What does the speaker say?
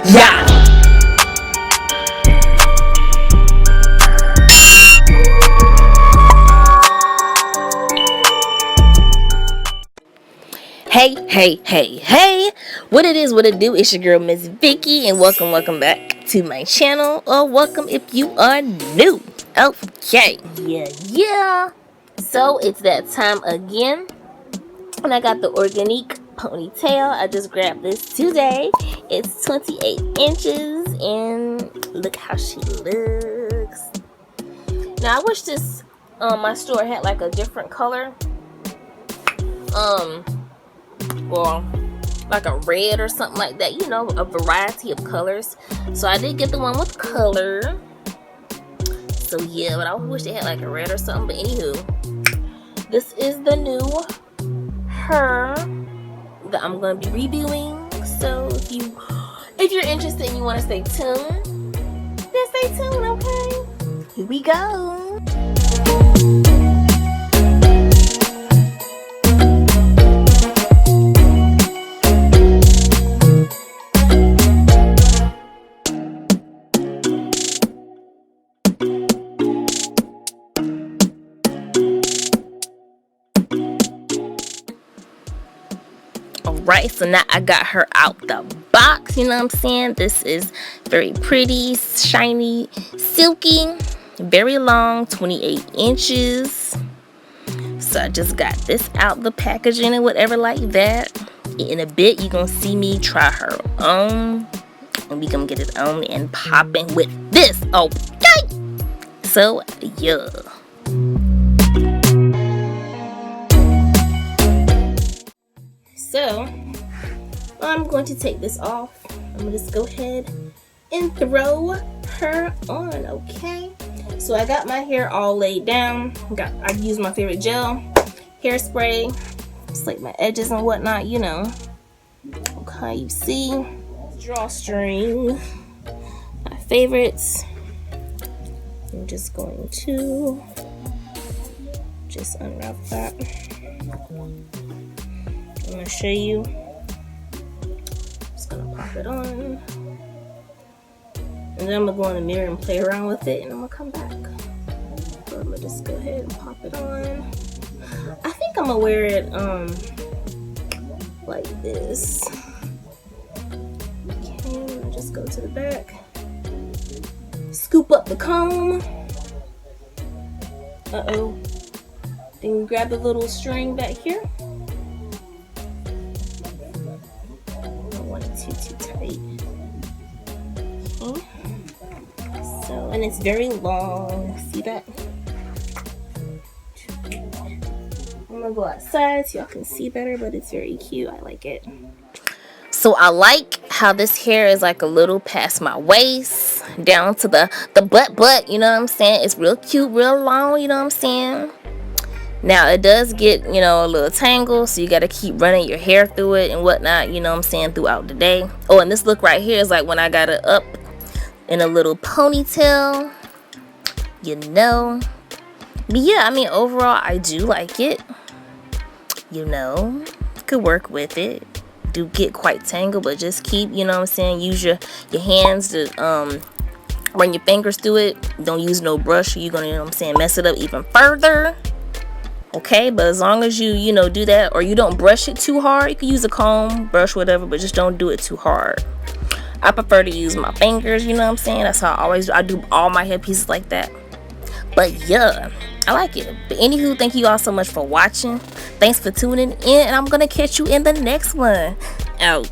Yeah. Hey, what it is, what it do, it's your girl Miss Vicky, and welcome back to my channel, or welcome if you are new. Okay, yeah, so it's that time again, and I got the Organique ponytail. I just grabbed this today. It's 28 inches, and look how she looks. Now I wish this my store had like a different color, or like a red or something like that, you know, a variety of colors. So I did get the one with color, so yeah, but I wish they had like a red or something. But anywho, this is the new her that I'm gonna be reviewing. So if you're interested and you want to stay tuned, then stay tuned. Okay, here we go. Alright, so now I got her out the box, you know what I'm saying? This is very pretty, shiny, silky, very long, 28 inches. So I just got this out the packaging and whatever like that. In a bit, you're gonna see me try her on, and we gonna get it on and popping with this, okay? So, yeah. So, I'm going to take this off. I'm going to just go ahead and throw her on, okay? So I got my hair all laid down. I used my favorite gel, hairspray, just like my edges and whatnot, you know. Okay, you see, drawstring, my favorites. I'm just going to just unwrap that. I'm going to show you. Just going to pop it on. And then I'm going to go in the mirror and play around with it, and I'm going to come back. So I'm going to just go ahead and pop it on. I think I'm going to wear it like this. Okay, I'm going to just go to the back. Scoop up the comb. Uh-oh. Then grab the little string back here. Too tight. Okay. So, and it's very long. See that? I'm gonna go outside so y'all can see better, but it's very cute. I like it. So I like how this hair is like a little past my waist, down to the butt, you know what I'm saying? It's real cute, real long, you know what I'm saying? Now it does get, you know, a little tangled, so you got to keep running your hair through it and whatnot, you know what I'm saying, throughout the day. Oh, and this look right here is like when I got it up in a little ponytail, you know. But yeah, I mean, overall, I do like it. You know, could work with it. Do get quite tangled, but just keep, you know what I'm saying, use your hands to run your fingers through it. Don't use no brush, or you're gonna, you know what I'm saying, mess it up even further. Okay, but as long as you know, do that, or you don't brush it too hard, you can use a comb, brush, whatever, but just don't do it too hard. I prefer to use my fingers, you know what I'm saying? That's how I do all my hair pieces like that. But yeah, I like it. But anywho, thank you all so much for watching. Thanks for tuning in, and I'm gonna catch you in the next one. Out.